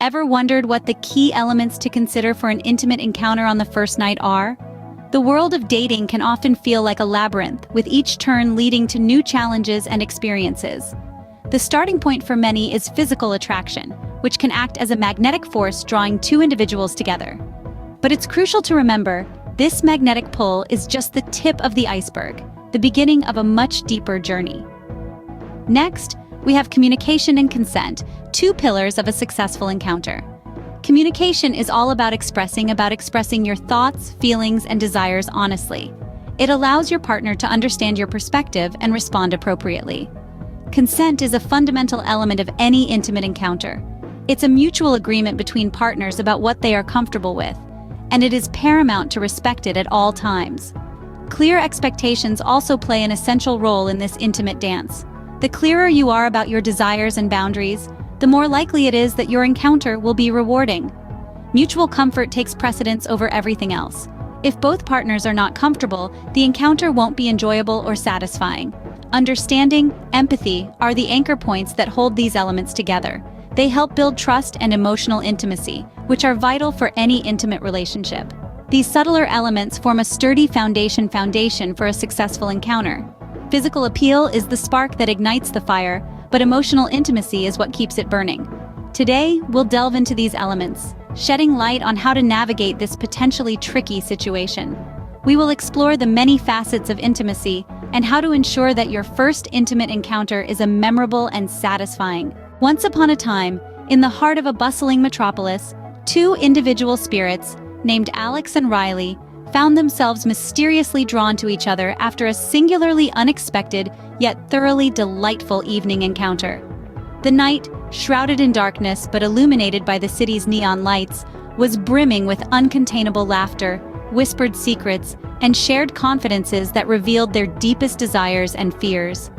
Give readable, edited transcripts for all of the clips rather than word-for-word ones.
Ever wondered what the key elements to consider for an intimate encounter on the first night are? The world of dating can often feel like a labyrinth, with each turn leading to new challenges and experiences. The starting point for many is physical attraction, which can act as a magnetic force drawing two individuals together. But it's crucial to remember, this magnetic pull is just the tip of the iceberg, the beginning of a much deeper journey. Next, we have communication and consent, two pillars of a successful encounter. Communication is all about expressing your thoughts, feelings, and desires honestly. It allows your partner to understand your perspective and respond appropriately. Consent is a fundamental element of any intimate encounter. It's a mutual agreement between partners about what they are comfortable with, and it is paramount to respect it at all times. Clear expectations also play an essential role in this intimate dance. The clearer you are about your desires and boundaries, the more likely it is that your encounter will be rewarding. Mutual comfort takes precedence over everything else. If both partners are not comfortable, the encounter won't be enjoyable or satisfying. Understanding, empathy are the anchor points that hold these elements together. They help build trust and emotional intimacy, which are vital for any intimate relationship. These subtler elements form a sturdy foundation for a successful encounter. Physical appeal is the spark that ignites the fire, but emotional intimacy is what keeps it burning. Today, we'll delve into these elements, shedding light on how to navigate this potentially tricky situation. We will explore the many facets of intimacy and how to ensure that your first intimate encounter is a memorable and satisfying. Once upon a time, in the heart of a bustling metropolis, two individual spirits, named Alex and Riley, found themselves mysteriously drawn to each other after a singularly unexpected yet thoroughly delightful evening encounter. The night, shrouded in darkness but illuminated by the city's neon lights, was brimming with uncontainable laughter, whispered secrets, and shared confidences that revealed their deepest desires and fears.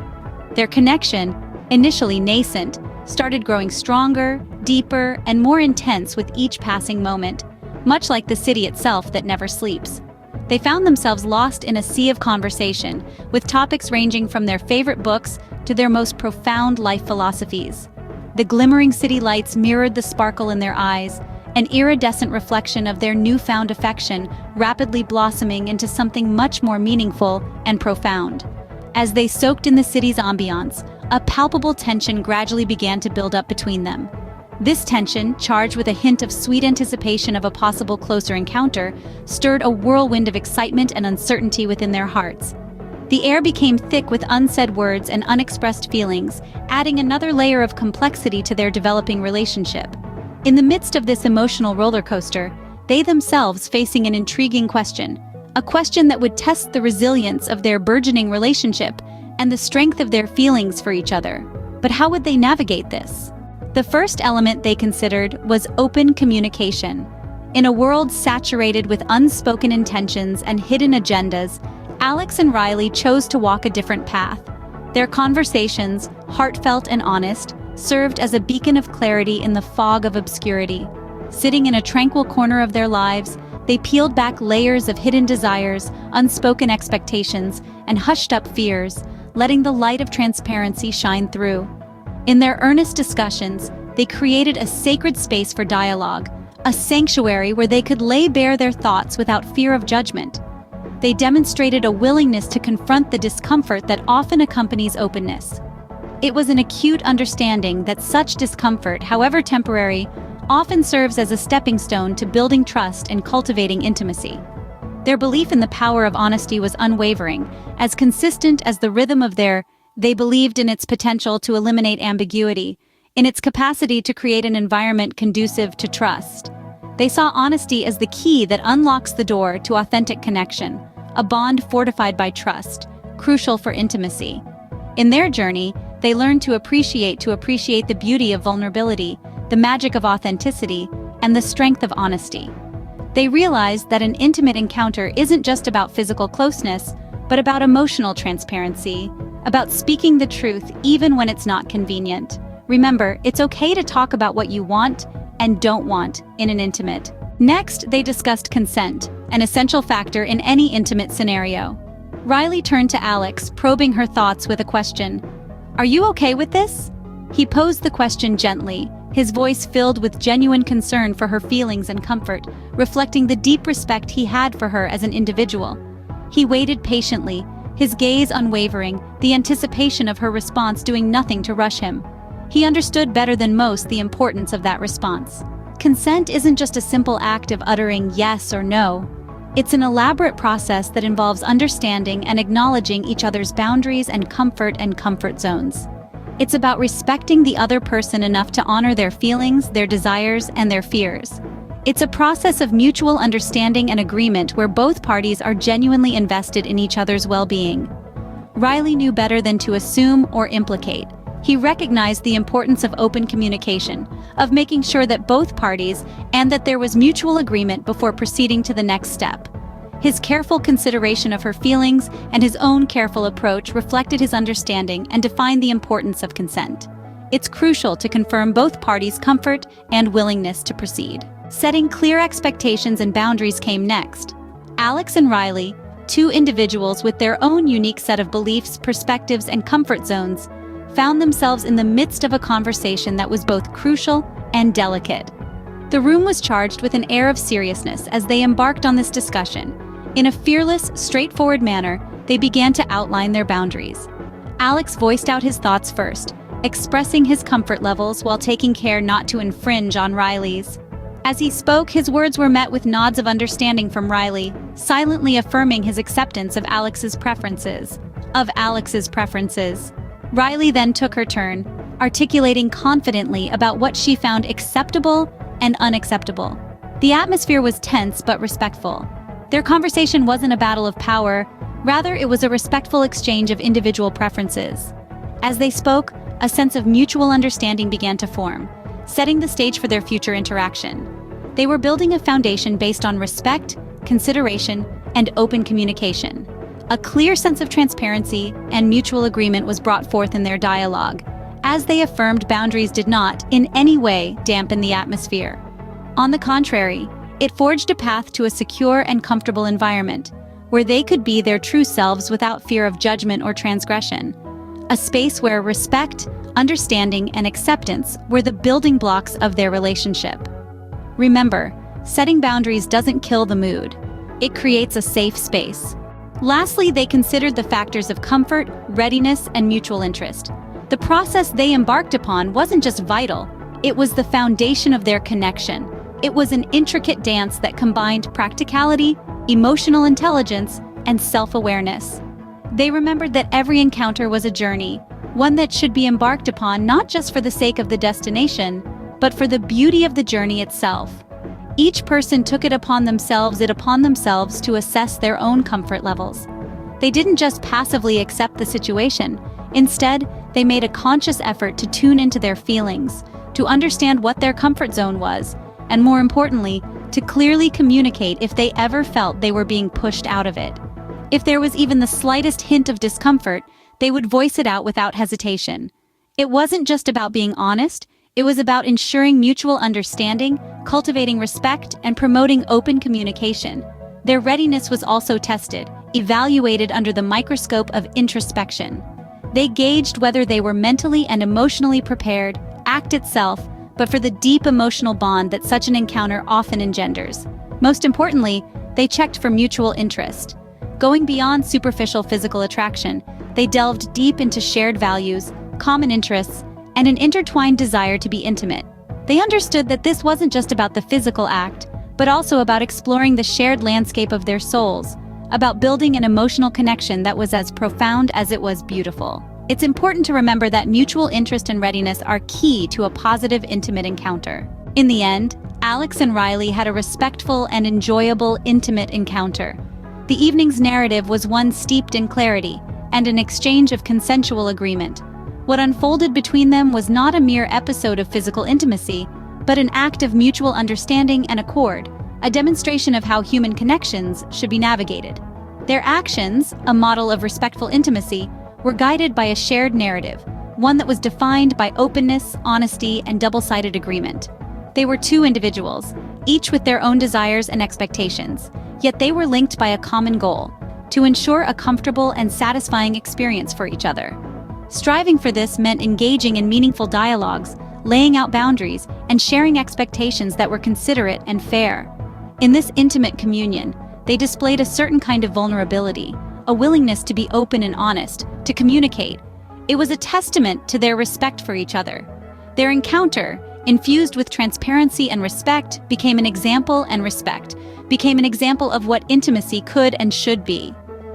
Their connection, initially nascent, started growing stronger, deeper, and more intense with each passing moment, much like the city itself that never sleeps. They found themselves lost in a sea of conversation, with topics ranging from their favorite books to their most profound life philosophies. The glimmering city lights mirrored the sparkle in their eyes, an iridescent reflection of their newfound affection rapidly blossoming into something much more meaningful and profound. As they soaked in the city's ambiance, a palpable tension gradually began to build up between them. This tension, charged with a hint of sweet anticipation of a possible closer encounter, stirred a whirlwind of excitement and uncertainty within their hearts. The air became thick with unsaid words and unexpressed feelings, adding another layer of complexity to their developing relationship. In the midst of this emotional roller coaster, they themselves facing an intriguing question, a question that would test the resilience of their burgeoning relationship and the strength of their feelings for each other. But how would they navigate this? The first element they considered was open communication. In a world saturated with unspoken intentions and hidden agendas, Alex and Riley chose to walk a different path. Their conversations, heartfelt and honest, served as a beacon of clarity in the fog of obscurity. Sitting in a tranquil corner of their lives, they peeled back layers of hidden desires, unspoken expectations, and hushed-up fears, letting the light of transparency shine through. In their earnest discussions, they created a sacred space for dialogue, a sanctuary where they could lay bare their thoughts without fear of judgment. They demonstrated a willingness to confront the discomfort that often accompanies openness. It was an acute understanding that such discomfort, however temporary, often serves as a stepping stone to building trust and cultivating intimacy. Their belief in the power of honesty was unwavering, as consistent as the rhythm of they believed in its potential to eliminate ambiguity, in its capacity to create an environment conducive to trust. They saw honesty as the key that unlocks the door to authentic connection, a bond fortified by trust, crucial for intimacy. In their journey, they learned to appreciate the beauty of vulnerability, the magic of authenticity, and the strength of honesty. They realized that an intimate encounter isn't just about physical closeness, but about emotional transparency, about speaking the truth even when it's not convenient. Remember, it's okay to talk about what you want and don't want in an intimate. Next, they discussed consent, an essential factor in any intimate scenario. Riley turned to Alex, probing her thoughts with a question. "Are you okay with this?" He posed the question gently, his voice filled with genuine concern for her feelings and comfort, reflecting the deep respect he had for her as an individual. He waited patiently, his gaze unwavering, the anticipation of her response doing nothing to rush him. He understood better than most the importance of that response. Consent isn't just a simple act of uttering yes or no. It's an elaborate process that involves understanding and acknowledging each other's boundaries and comfort zones. It's about respecting the other person enough to honor their feelings, their desires, and their fears. It's a process of mutual understanding and agreement where both parties are genuinely invested in each other's well-being. Riley knew better than to assume or implicate. He recognized the importance of open communication, of making sure that both parties and that there was mutual agreement before proceeding to the next step. His careful consideration of her feelings and his own careful approach reflected his understanding and defined the importance of consent. It's crucial to confirm both parties' comfort and willingness to proceed. Setting clear expectations and boundaries came next. Alex and Riley, two individuals with their own unique set of beliefs, perspectives, and comfort zones, found themselves in the midst of a conversation that was both crucial and delicate. The room was charged with an air of seriousness as they embarked on this discussion. In a fearless, straightforward manner, they began to outline their boundaries. Alex voiced out his thoughts first, expressing his comfort levels while taking care not to infringe on Riley's. As he spoke, his words were met with nods of understanding from Riley, silently affirming his acceptance of Alex's preferences. Riley then took her turn, articulating confidently about what she found acceptable and unacceptable. The atmosphere was tense but respectful. Their conversation wasn't a battle of power, rather it was a respectful exchange of individual preferences. As they spoke, a sense of mutual understanding began to form, setting the stage for their future interaction. They were building a foundation based on respect, consideration, and open communication. A clear sense of transparency and mutual agreement was brought forth in their dialogue, as they affirmed boundaries did not, in any way, dampen the atmosphere. On the contrary, it forged a path to a secure and comfortable environment, where they could be their true selves without fear of judgment or transgression. A space where respect, understanding, and acceptance were the building blocks of their relationship. Remember, setting boundaries doesn't kill the mood. It creates a safe space. Lastly, they considered the factors of comfort, readiness, and mutual interest. The process they embarked upon wasn't just vital, it was the foundation of their connection. It was an intricate dance that combined practicality, emotional intelligence, and self-awareness. They remembered that every encounter was a journey, one that should be embarked upon not just for the sake of the destination, but for the beauty of the journey itself. Each person took it upon themselves to assess their own comfort levels. They didn't just passively accept the situation. Instead, they made a conscious effort to tune into their feelings, to understand what their comfort zone was, and more importantly, to clearly communicate if they ever felt they were being pushed out of it. If there was even the slightest hint of discomfort, they would voice it out without hesitation. It wasn't just about being honest, it was about ensuring mutual understanding, cultivating respect, and promoting open communication. Their readiness was also tested, evaluated under the microscope of introspection. They gauged whether they were mentally and emotionally prepared, act itself, but for the deep emotional bond that such an encounter often engenders. Most importantly, they checked for mutual interest. Going beyond superficial physical attraction, they delved deep into shared values, common interests, and an intertwined desire to be intimate. They understood that this wasn't just about the physical act, but also about exploring the shared landscape of their souls, about building an emotional connection that was as profound as it was beautiful. It's important to remember that mutual interest and readiness are key to a positive, intimate encounter. In the end, Alex and Riley had a respectful and enjoyable, intimate encounter. The evening's narrative was one steeped in clarity and an exchange of consensual agreement. What unfolded between them was not a mere episode of physical intimacy, but an act of mutual understanding and accord, a demonstration of how human connections should be navigated. Their actions, a model of respectful intimacy, were guided by a shared narrative, one that was defined by openness, honesty, and double-sided agreement. They were two individuals, each with their own desires and expectations, yet they were linked by a common goal: to ensure a comfortable and satisfying experience for each other. Striving for this meant engaging in meaningful dialogues, laying out boundaries, and sharing expectations that were considerate and fair. In this intimate communion, they displayed a certain kind of vulnerability, a willingness to be open and honest, to communicate. It was a testament to their respect for each other. Their encounter, infused with transparency and respect, became an example of what intimacy could and should be.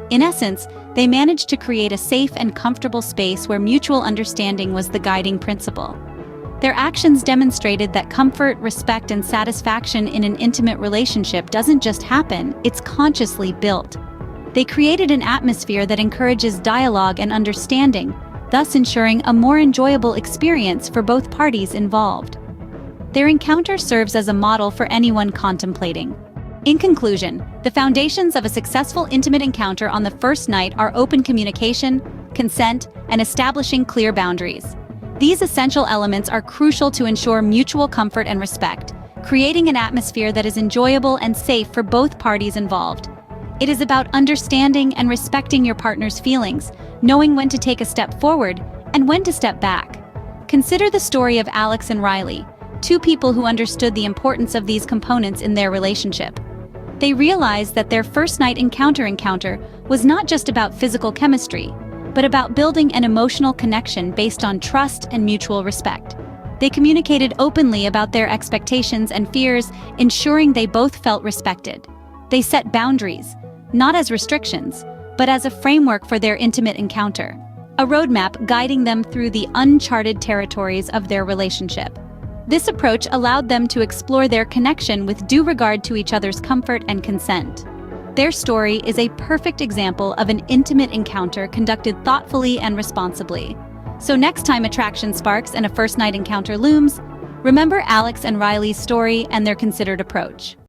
In essence, they managed to create a safe and comfortable space where mutual understanding was the guiding principle. Their actions demonstrated that comfort, respect, and satisfaction in an intimate relationship doesn't just happen, it's consciously built. They created an atmosphere that encourages dialogue and understanding, thus ensuring a more enjoyable experience for both parties involved. Their encounter serves as a model for anyone contemplating. In conclusion, the foundations of a successful intimate encounter on the first night are open communication, consent, and establishing clear boundaries. These essential elements are crucial to ensure mutual comfort and respect, creating an atmosphere that is enjoyable and safe for both parties involved. It is about understanding and respecting your partner's feelings, knowing when to take a step forward and when to step back. Consider the story of Alex and Riley, two people who understood the importance of these components in their relationship. They realized that their first night encounter was not just about physical chemistry, but about building an emotional connection based on trust and mutual respect. They communicated openly about their expectations and fears, ensuring they both felt respected. They set boundaries, not as restrictions, but as a framework for their intimate encounter, a roadmap guiding them through the uncharted territories of their relationship. This approach allowed them to explore their connection with due regard to each other's comfort and consent. Their story is a perfect example of an intimate encounter conducted thoughtfully and responsibly. So next time attraction sparks and a first night encounter looms, remember Alex and Riley's story and their considered approach.